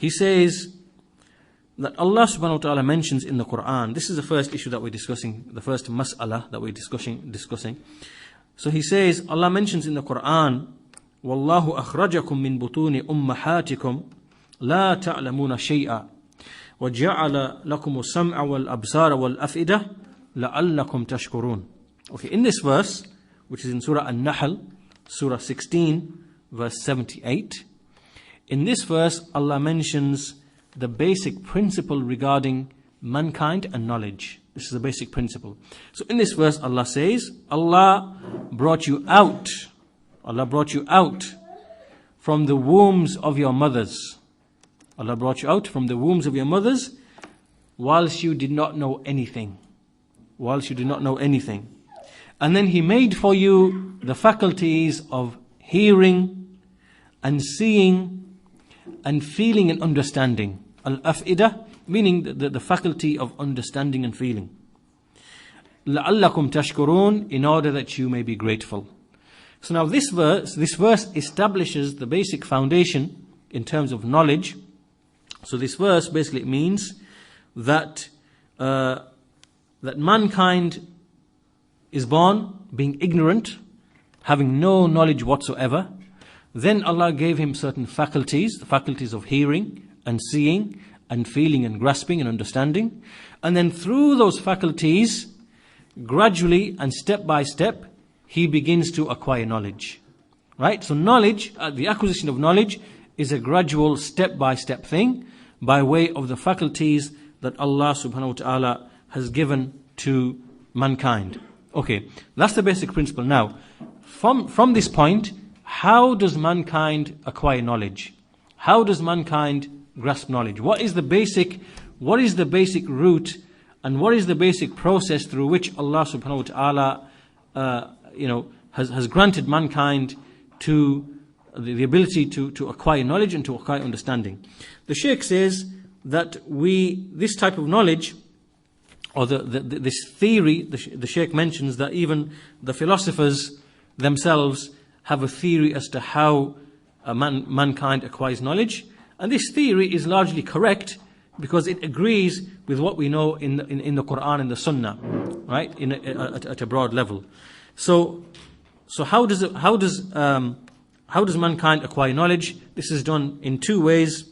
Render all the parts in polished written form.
he says that Allah subhanahu wa ta'ala mentions in the Quran, this is the first issue that we're discussing, the first mas'ala that we're discussing. So he says, Allah mentions in the Quran, وَاللَّهُ أَخْرَجَكُم مِّن بُطُونِ أُمَّهَاتِكُمْ لَا تَعْلَمُونَ شَيْئًا وَجَعَلَ لَكُمُ السَّمْعَ وَالْأَبْصَارَ وَالْأَفْئِدَةَ لَعَلَّكُمْ تَشْكُرُونَ. Okay, in this verse, which is in Surah An-Nahl, Surah 16, verse 78, in this verse, Allah mentions the basic principle regarding mankind and knowledge. This is a basic principle. So in this verse, Allah says, Allah brought you out from the wombs of your mothers. Allah brought you out from the wombs of your mothers whilst you did not know anything. And then He made for you the faculties of hearing and seeing and feeling and understanding. Al-af'idah, meaning the faculty of understanding and feeling. لَعَلَّكُمْ تَشْكُرُونَ, in order that you may be grateful. So now this verse establishes the basic foundation in terms of knowledge. So this verse basically means that that mankind is born being ignorant, having no knowledge whatsoever. Then Allah gave him certain faculties, the faculties of hearing and seeing and feeling and grasping and understanding. And then through those faculties, gradually and step by step, he begins to acquire knowledge. Right? So knowledge, the acquisition of knowledge is a gradual step-by-step thing by way of the faculties that Allah subhanahu wa ta'ala has given to mankind. Okay, that's the basic principle. Now, from this point, how does mankind acquire knowledge? How does mankind grasp knowledge? What is the basic route and what is the basic process through which Allah subhanahu wa ta'ala has granted mankind to the ability to acquire knowledge and to acquire understanding? The Shaykh says that this type of knowledge, or this theory, the Shaykh mentions that even the philosophers themselves have a theory as to how mankind acquires knowledge. And this theory is largely correct because it agrees with what we know in the Quran and the Sunnah, right? At a broad level. So how does mankind acquire knowledge? This is done in two ways.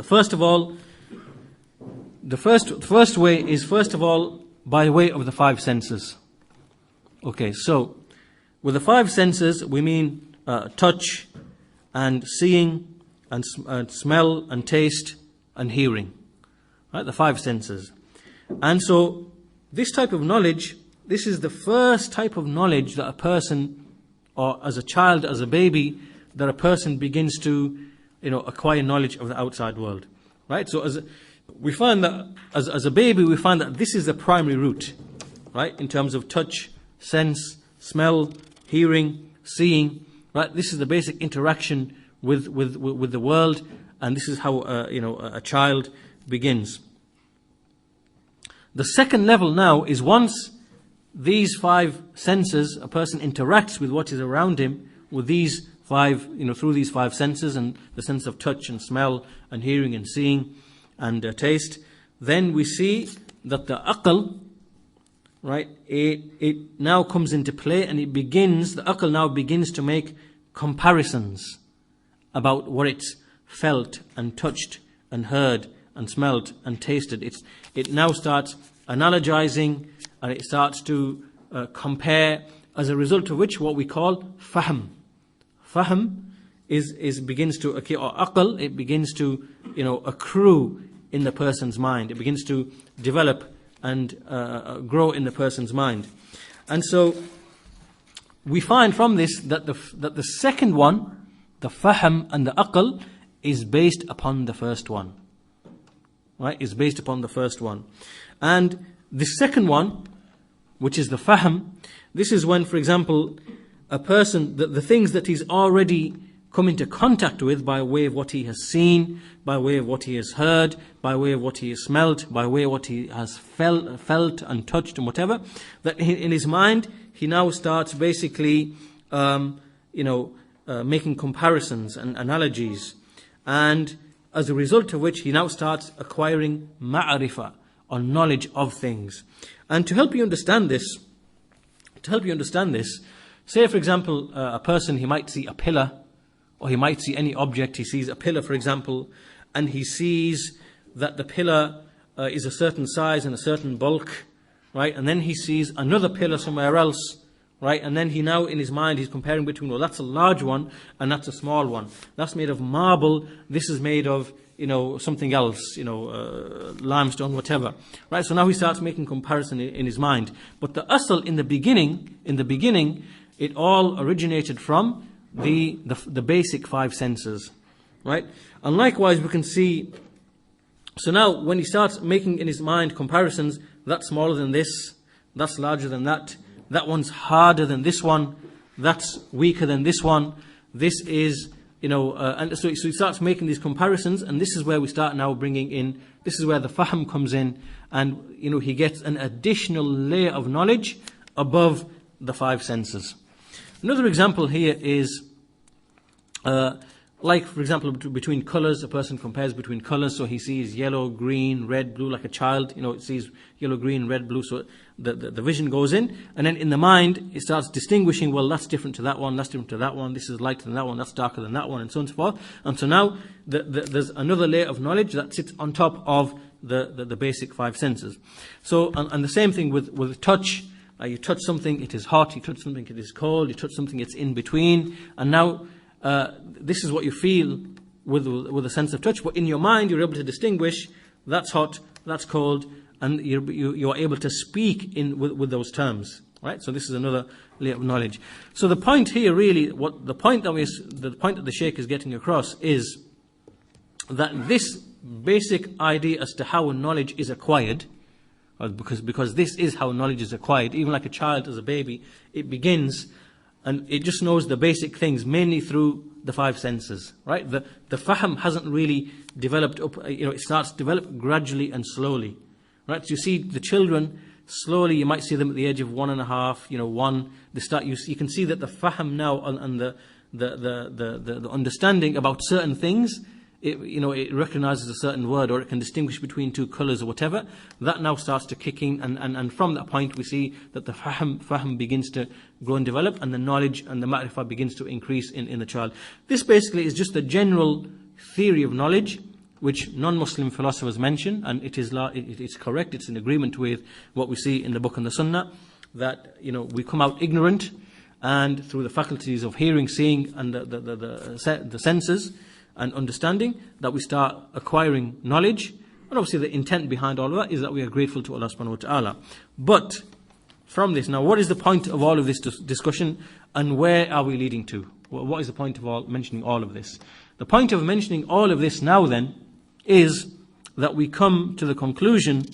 First of all, the first way is by way of the five senses. Okay, so with the five senses we mean touch and seeing and smell and taste and hearing, right? The five senses. And so this type of knowledge, this is the first type of knowledge that a person, or as a child, as a baby, that a person begins to acquire knowledge of the outside world, right? So we find that as a baby, we find that this is the primary route, right? In terms of touch, sense, smell, hearing, seeing, right? This is the basic interaction with the world, and this is how a child begins. The second level now is once these five senses, a person interacts with what is around him with these five, through these five senses, and the sense of touch and smell and hearing and seeing and taste, then we see that the aql, right, it now comes into play, and the aql now begins to make comparisons about what it's felt and touched and heard and smelt and tasted. It now starts analogizing, and it starts to compare, as a result of which what we call fahm. Fahm begins to, or aql, it begins to accrue in the person's mind. It begins to develop and grow in the person's mind. And so we find from this that the second one, the fahm and the aql, is based upon the first one. Right? Is based upon the first one. And the second one, which is the fahm, this is when, for example, a person, the things that he's already come into contact with by way of what he has seen, by way of what he has heard, by way of what he has smelt, by way of what he has felt and touched and whatever, that in his mind he now starts basically making comparisons and analogies, and as a result of which he now starts acquiring ma'rifah, or knowledge of things. And to help you understand this, say for example, a person, he might see a pillar, or he might see any object. He sees a pillar, for example, and he sees that the pillar is a certain size and a certain bulk, right? And then he sees another pillar somewhere else, right? And then he now, in his mind, he's comparing between, well, that's a large one and that's a small one. That's made of marble. This is made of, something else, limestone, whatever, right? So now he starts making comparison in his mind. But the asl in the beginning, it all originated from the basic five senses, right? And likewise, we can see. So now, when he starts making in his mind comparisons, that's smaller than this, that's larger than that. That one's harder than this one. That's weaker than this one. This is, and so he starts making these comparisons, and this is where we start now bringing in, this is where the fahm comes in, and, he gets an additional layer of knowledge above the five senses. Another example here is, like, for example, between colours, a person compares between colours, so he sees yellow, green, red, blue, like a child, it sees yellow, green, red, blue, so the vision goes in, and then in the mind, it starts distinguishing, well, that's different to that one, that's different to that one, this is lighter than that one, that's darker than that one, and so on and so forth. And so now, there's another layer of knowledge that sits on top of the basic five senses. So, and the same thing with touch. You touch something, it is hot, you touch something, it is cold, you touch something, it's in between, and now, this is what you feel with a sense of touch. But in your mind, you're able to distinguish that's hot, that's cold, and you're able to speak with those terms, right? So this is another layer of knowledge. So the point here, really, the point that the Shaykh is getting across is that this basic idea as to how knowledge is acquired, because this is how knowledge is acquired. Even like a child, as a baby, it begins. And it just knows the basic things, mainly through the five senses, right? The fahm hasn't really developed up, it starts to develop gradually and slowly, right? So you see the children, slowly, you might see them at the age of 1.5, 1, they start, you can see that the fahm now and the understanding about certain things, it recognizes a certain word, or it can distinguish between two colors or whatever. That now starts to kick in, and from that point we see that the fahm begins to grow and develop, and the knowledge and the ma'rifah begins to increase in the child. This basically is just the general theory of knowledge, which non-Muslim philosophers mention, and it's correct, it's in agreement with what we see in the book and the sunnah, that we come out ignorant, and through the faculties of hearing, seeing, and the senses, and understanding, that we start acquiring knowledge. And obviously the intent behind all of that is that we are grateful to Allah subhanahu wa ta'ala. But from this, now what is the point of all of this discussion, and where are we leading to? What is the point of mentioning all of this? The point of mentioning all of this now then is that we come to the conclusion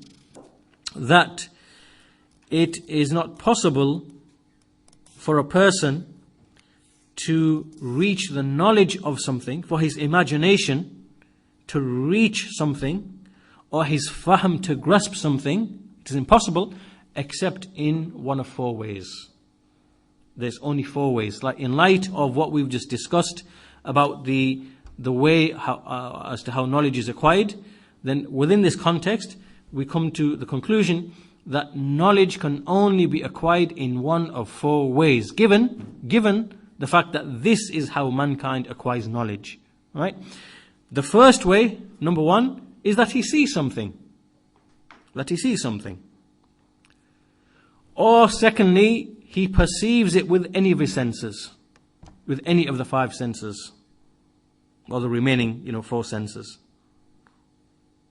that it is not possible for a person to reach the knowledge of something, for his imagination to reach something, or his fahm to grasp something. It is impossible except in one of four ways. There's only four ways. Like in light of what we've just discussed about the way as to how knowledge is acquired, then within this context we come to the conclusion that knowledge can only be acquired in one of four ways, given the fact that this is how mankind acquires knowledge, right? The first way, number one, is that he sees something. Or secondly, he perceives it with any of his senses, with any of the five senses, or the remaining, four senses,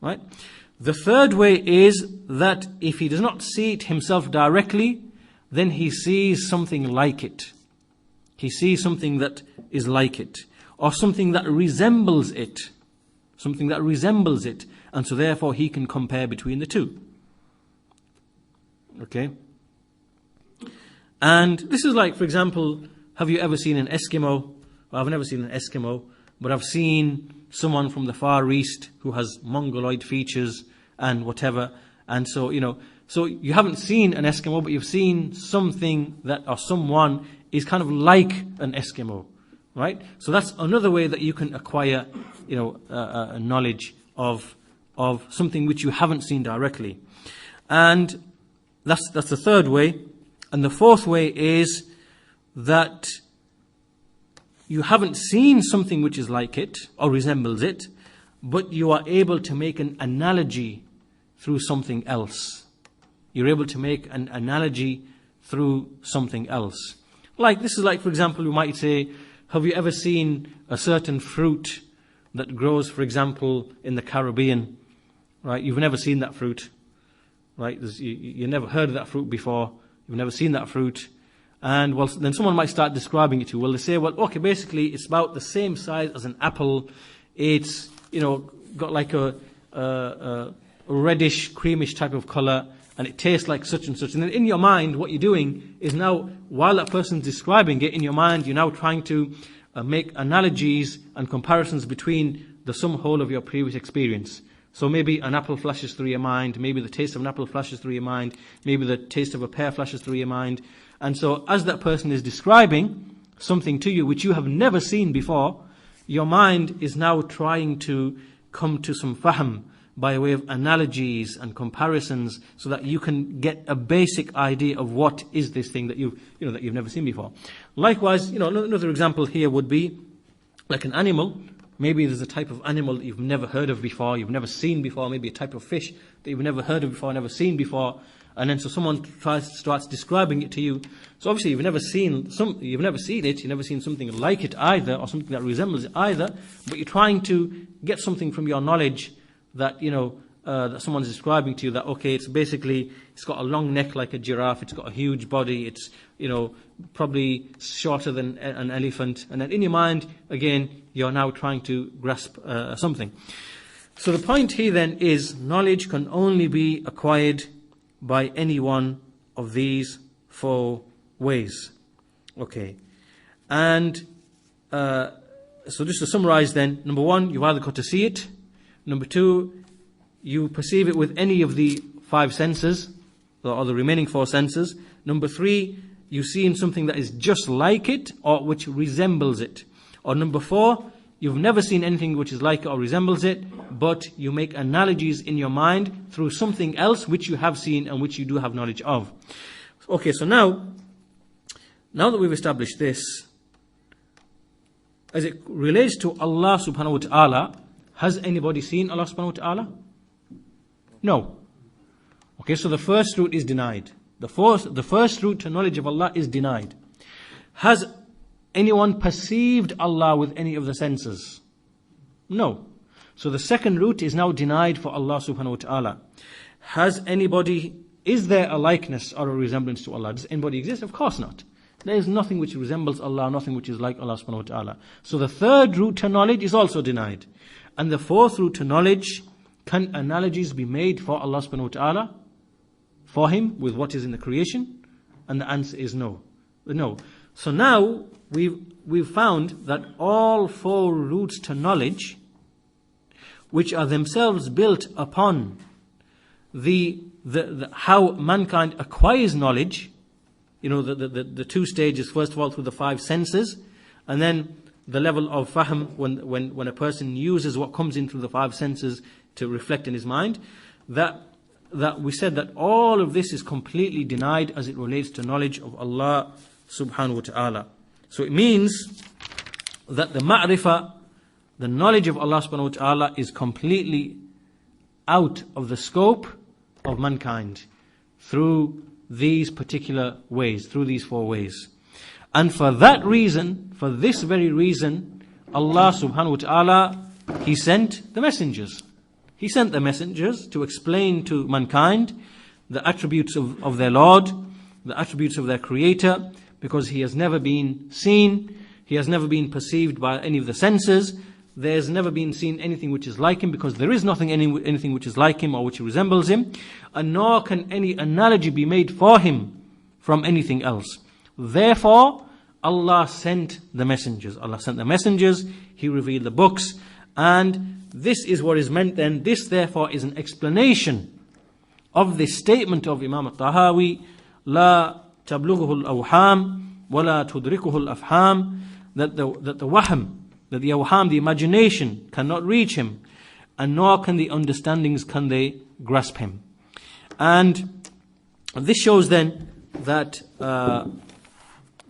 right? The third way is that if he does not see it himself directly, then he sees something like it. He sees something that is like it, or something that resembles it. And so therefore he can compare between the two. Okay? And this is like, for example, have you ever seen an Eskimo? Well, I've never seen an Eskimo, but I've seen someone from the Far East who has Mongoloid features and whatever. And so, so you haven't seen an Eskimo, but you've seen something that, or someone is kind of like an Eskimo, Right? So that's another way that you can acquire, a knowledge of something which you haven't seen directly. And that's the third way. And the fourth way is that you haven't seen something which is like it or resembles it, but you are able to make an analogy through something else. You're able to make an analogy through something else. This is like, for example, we might say, have you ever seen a certain fruit that grows, for example, in the Caribbean? Right? You've never seen that fruit. Right? You never heard of that fruit before. You've never seen that fruit. And then someone might start describing it to you. Well, they say, okay, basically it's about the same size as an apple. It's, got like a reddish, creamish type of color, and it tastes like such and such. And then in your mind, what you're doing is now, while that person's describing it, in your mind, you're now trying to make analogies and comparisons between the sum whole of your previous experience. So maybe an apple flashes through your mind, maybe the taste of an apple flashes through your mind, maybe the taste of a pear flashes through your mind. And so as that person is describing something to you which you have never seen before, your mind is now trying to come to some fahm by way of analogies and comparisons, so that you can get a basic idea of what is this thing that you've never seen before. Likewise, another example here would be like an animal. Maybe there's a type of animal that you've never heard of before, you've never seen before, maybe a type of fish that you've never heard of before, never seen before, and then so someone starts describing it to you. So obviously you've never seen it, you've never seen something like it either, or something that resembles it either, but you're trying to get something from your knowledge that, that someone's describing to you, that, okay, it's got a long neck like a giraffe, it's got a huge body, it's, probably shorter than an elephant. And then in your mind, again, you're now trying to grasp something. So the point here then is, knowledge can only be acquired by any one of these four ways. Okay. And so just to summarize then, number one, you've either got to see it. Number two, you perceive it with any of the five senses, or the remaining four senses. Number three, you see in something that is just like it, or which resembles it. Or number four, you've never seen anything which is like it or resembles it, but you make analogies in your mind through something else which you have seen and which you do have knowledge of. Okay, so now that we've established this, as it relates to Allah subhanahu wa ta'ala, has anybody seen Allah subhanahu wa ta'ala? No. Okay, so the first route is denied. The first route to knowledge of Allah is denied. Has anyone perceived Allah with any of the senses? No. So the second route is now denied for Allah subhanahu wa ta'ala. Is there a likeness or a resemblance to Allah? Does anybody exist? Of course not. There is nothing which resembles Allah, nothing which is like Allah subhanahu wa ta'ala. So the third route to knowledge is also denied. And the fourth route to knowledge, can analogies be made for Allah subhanahu wa ta'ala? For Him, with what is in the creation? And the answer is no. No. So now, we've found that all four routes to knowledge, which are themselves built upon the how mankind acquires knowledge, the two stages, first of all through the five senses, and then the level of fahm, when a person uses what comes in through the five senses to reflect in his mind, that we said that all of this is completely denied as it relates to knowledge of Allah subhanahu wa ta'ala. So it means that the ma'rifah, the knowledge of Allah subhanahu wa ta'ala, is completely out of the scope of mankind through these particular ways, through these four ways. And for that reason, for this very reason, Allah subhanahu wa ta'ala, He sent the messengers. He sent the messengers to explain to mankind the attributes of their Lord, the attributes of their Creator, because He has never been seen, He has never been perceived by any of the senses, there's never been seen anything which is like Him, because there is anything which is like Him or which resembles Him, and nor can any analogy be made for Him from anything else. Therefore, Allah sent the messengers. Allah sent the messengers, He revealed the books, and this is what is meant then. This therefore is an explanation of this statement of Imam al-Tahawi, لا تبلغه الأوهام ولا تدركه الأفهام, that the wahm, that the awham, the imagination, cannot reach him, and nor can the understandings can they grasp him. And this shows then that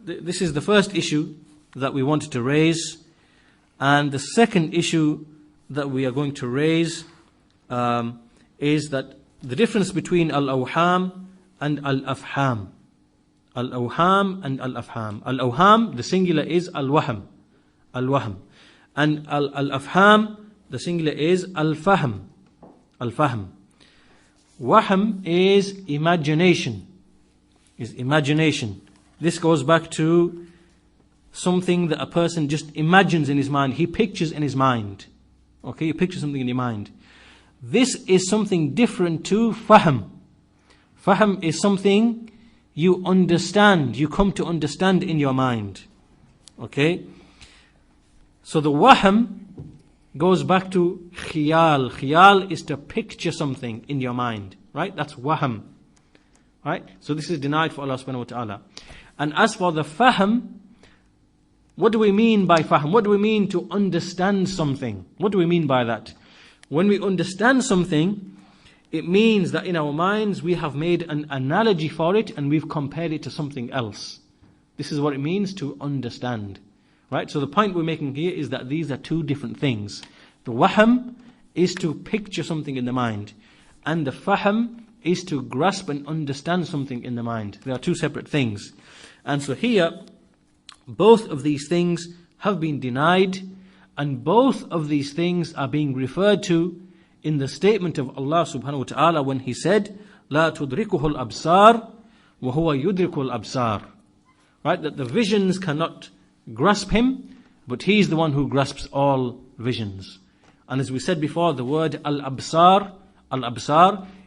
this is the first issue that we wanted to raise. And the second issue that we are going to raise is that the difference between al-awham and al-afham. Al-awham and al-afham. Al-awham, the singular is al-wahm. Al-wahm. And al-afham, the singular is al-fahm. Al-fahm. Wahm is imagination. Is imagination. This goes back to something that a person just imagines in his mind. He pictures in his mind. Okay, you picture something in your mind. This is something different to fahm. Fahm is something you understand, you come to understand in your mind. Okay? So the wahm goes back to khiyal. Khiyal is to picture something in your mind. Right? That's wahm. Right? So this is denied for Allah subhanahu wa ta'ala. And as for the fahm, what do we mean by fahm? What do we mean to understand something? What do we mean by that? When we understand something, it means that in our minds we have made an analogy for it and we've compared it to something else. This is what it means to understand. Right? So the point we're making here is that these are two different things. The wahm is to picture something in the mind, and the fahm is to grasp and understand something in the mind. They are two separate things. And so here, both of these things have been denied, and both of these things are being referred to in the statement of Allah subhanahu wa ta'ala when He said, لا تدركه الأبصار وهو يدرك الأبصار. Right? That the visions cannot grasp Him, but He is the one who grasps all visions. And as we said before, the word al-absar,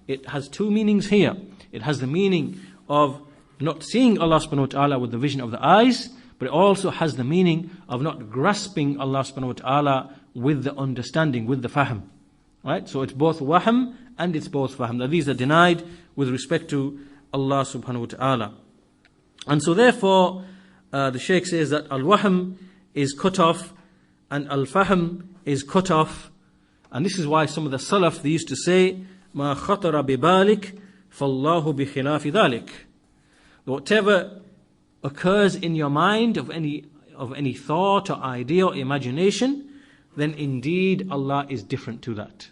it has two meanings here. It has the meaning of not seeing Allah subhanahu wa ta'ala with the vision of the eyes, but it also has the meaning of not grasping Allah subhanahu wa ta'ala with the understanding, with the fahm. Right? So it's both wahm and it's both fahm. Now these are denied with respect to Allah subhanahu wa ta'ala. And so therefore, the Shaykh says that al-wahm is cut off and al-fahm is cut off. And this is why some of the Salaf, they used to say, مَا خَطَرَ بِبَالِكَ فَاللَّهُ بِخِلَافِ ذَلِكَ. Whatever occurs in your mind of any thought or idea or imagination, then indeed Allah is different to that.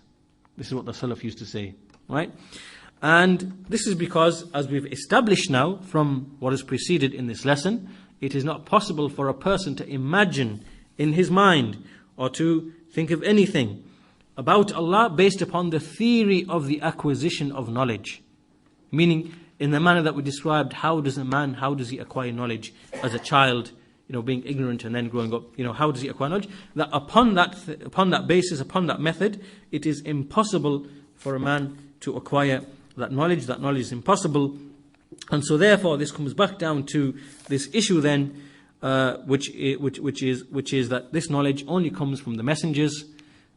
This is what the Salaf used to say. Right? And this is because, as we've established now from what has preceded in this lesson, it is not possible for a person to imagine in his mind or to think of anything about Allah based upon the theory of the acquisition of knowledge. Meaning, in the manner that we described, how does he acquire knowledge as a child, being ignorant and then growing up, how does he acquire knowledge? That upon that basis, upon that method, it is impossible for a man to acquire that knowledge. That knowledge is impossible. And so therefore, this comes back down to this issue then, which is that this knowledge only comes from the messengers,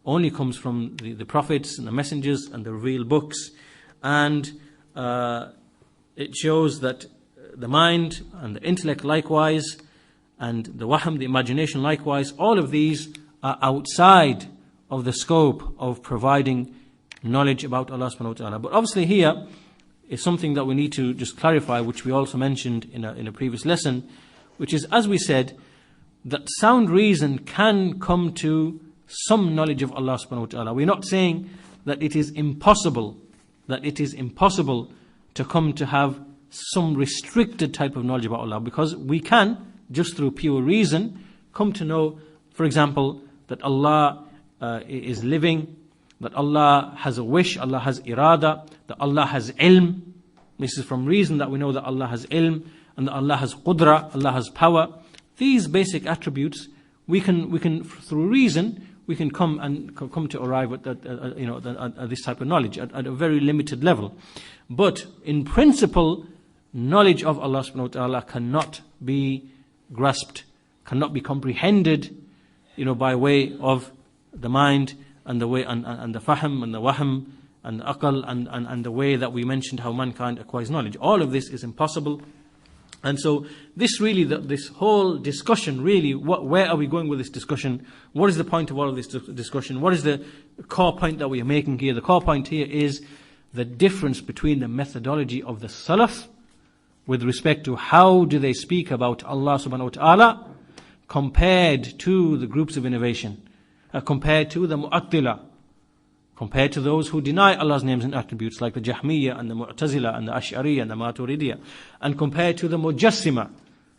only comes from the prophets and the messengers and the revealed books. And it shows that the mind and the intellect likewise, and the wahm, the imagination likewise, all of these are outside of the scope of providing knowledge about Allah subhanahu wa ta'ala. But obviously here is something that we need to just clarify, which we also mentioned in a previous lesson, which is, as we said, that sound reason can come to some knowledge of Allah subhanahu wa ta'ala. We're not saying that it is impossible to come to have some restricted type of knowledge about Allah, because we can, just through pure reason, come to know, for example, that Allah is living, that Allah has a wish, Allah has irada, that Allah has ilm. This is from reason that we know that Allah has ilm, and that Allah has qudra, Allah has power. These basic attributes, we can through reason, we can come to arrive at this type of knowledge at a very limited level. But in principle, knowledge of Allah subhanahu wa ta'ala cannot be grasped, cannot be comprehended, by way of the mind and the way and the fahm and the wahm and the aql and the way that we mentioned how mankind acquires knowledge. All of this is impossible. And so this really, this whole discussion really, where are we going with this discussion? What is the point of all of this discussion? What is the core point that we are making here? The core point here is the difference between the methodology of the Salaf with respect to how do they speak about Allah subhanahu wa ta'ala compared to the groups of innovation, compared to the Mu'attila, compared to those who deny Allah's names and attributes like the Jahmiyyah and the Mu'tazila and the Ash'ariyah and the Maturidiyah, and compared to the Mujassima,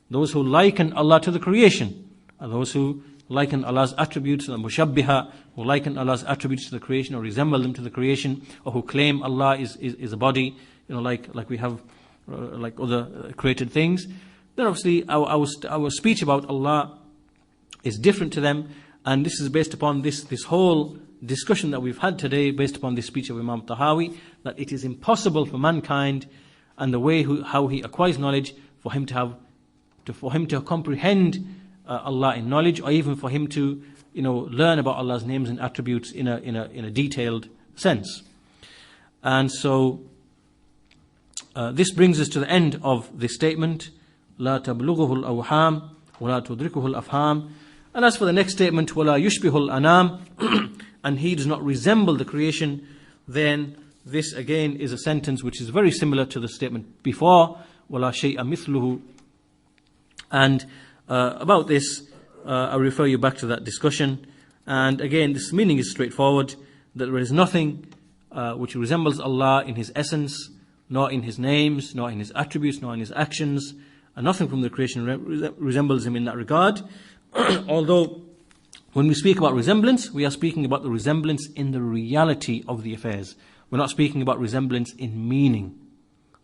those who liken Allah to the creation, and those who liken Allah's attributes, the Mushabbiha, who liken Allah's attributes to the creation or resemble them to the creation, or who claim Allah is a body, like we have like other created things. Then obviously our speech about Allah is different to them, and this is based upon this whole discussion that we've had today, based upon this speech of Imam Tahawi, that it is impossible for mankind and the way how he acquires knowledge for him to comprehend Allah in knowledge, or even for him to learn about Allah's names and attributes in a detailed sense. And so this brings us to the end of this statement, لا تبلغه الأوهام ولا تدركه الأفهام. And as for the next statement, ولا يشبه الأنام, and he does not resemble the creation, then this again is a sentence which is very similar to the statement before, ولا شيء مثله. And about this, I refer you back to that discussion. And again, this meaning is straightforward, that there is nothing which resembles Allah in His essence, nor in His names, nor in His attributes, nor in His actions, and nothing from the creation resembles Him in that regard. Although, when we speak about resemblance, we are speaking about the resemblance in the reality of the affairs. We're not speaking about resemblance in meaning.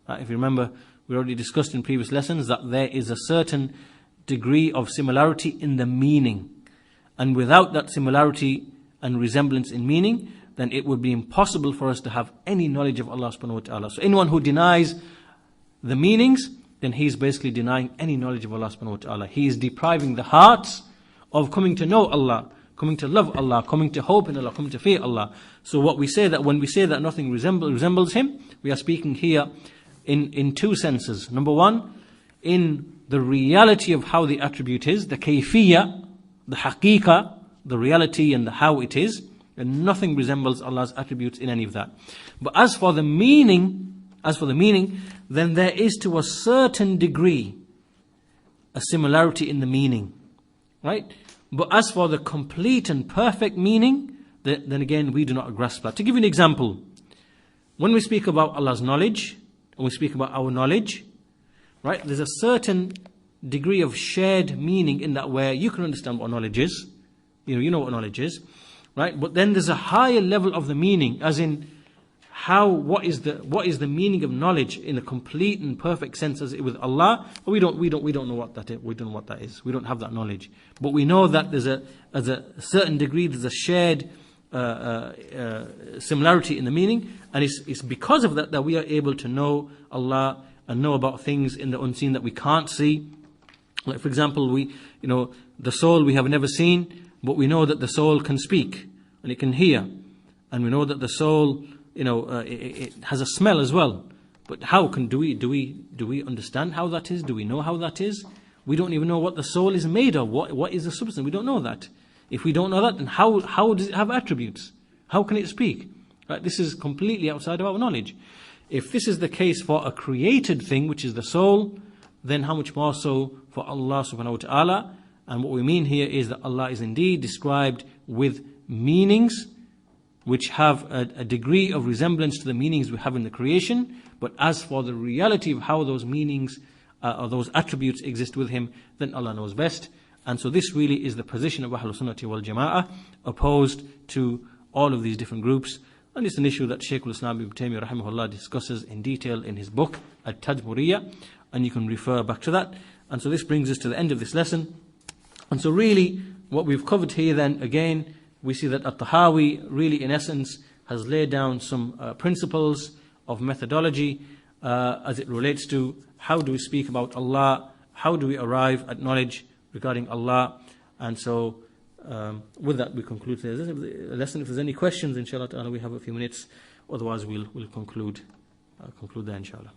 If you remember, we already discussed in previous lessons that there is a certain degree of similarity in the meaning. And without that similarity and resemblance in meaning, then it would be impossible for us to have any knowledge of Allah subhanahu wa ta'ala. So anyone who denies the meanings, then he is basically denying any knowledge of Allah subhanahu wa ta'ala. He is depriving the hearts of coming to know Allah, coming to love Allah, coming to hope in Allah, coming to fear Allah. So when we say that nothing resembles Him, we are speaking here in two senses. Number one, in the reality of how the attribute is, the kayfiyya, the haqiqa, the reality and the how it is, and nothing resembles Allah's attributes in any of that. But as for the meaning, then there is to a certain degree a similarity in the meaning. Right? But as for the complete and perfect meaning, then again we do not grasp that. To give you an example, when we speak about Allah's knowledge, when we speak about our knowledge, right, there's a certain degree of shared meaning in that, where you can understand what knowledge is. You know what knowledge is, right? But then there's a higher level of the meaning, as in what is the meaning of knowledge in a complete and perfect sense as with Allah. We don't know what that is. We don't know what that is. We don't have that knowledge. But we know that there's a certain degree, there's a shared similarity in the meaning, and it's because of that we are able to know Allah and know about things in the unseen that we can't see. Like for example, the soul we have never seen, but we know that the soul can speak and it can hear, and we know that the soul it has a smell as well. But do we understand how that is? Do we know how that is? We don't even know what the soul is made of. What is the substance? We don't know that. If we don't know that, then how does it have attributes? How can it speak? Right? This is completely outside of our knowledge. If this is the case for a created thing, which is the soul, then how much more so for Allah subhanahu wa ta'ala? And what we mean here is that Allah is indeed described with meanings which have a degree of resemblance to the meanings we have in the creation. But as for the reality of how those meanings or those attributes exist with Him, then Allah knows best. And so this really is the position of Ahlul Sunnati wal Jama'ah, opposed to all of these different groups. And it's an issue that Shaykh al-Islam Ibn Taymiyyah rahimahullah discusses in detail in his book At-Tadmuriyya, and you can refer back to that. And so this brings us to the end of this lesson. And so really what we've covered here then, again, we see that At-Tahawi really in essence has laid down some principles of methodology as it relates to how do we speak about Allah, how do we arrive at knowledge regarding Allah. And so with that we conclude today's lesson. If there's any questions, inshallah ta'ala, we have a few minutes. Otherwise we'll conclude there, inshallah.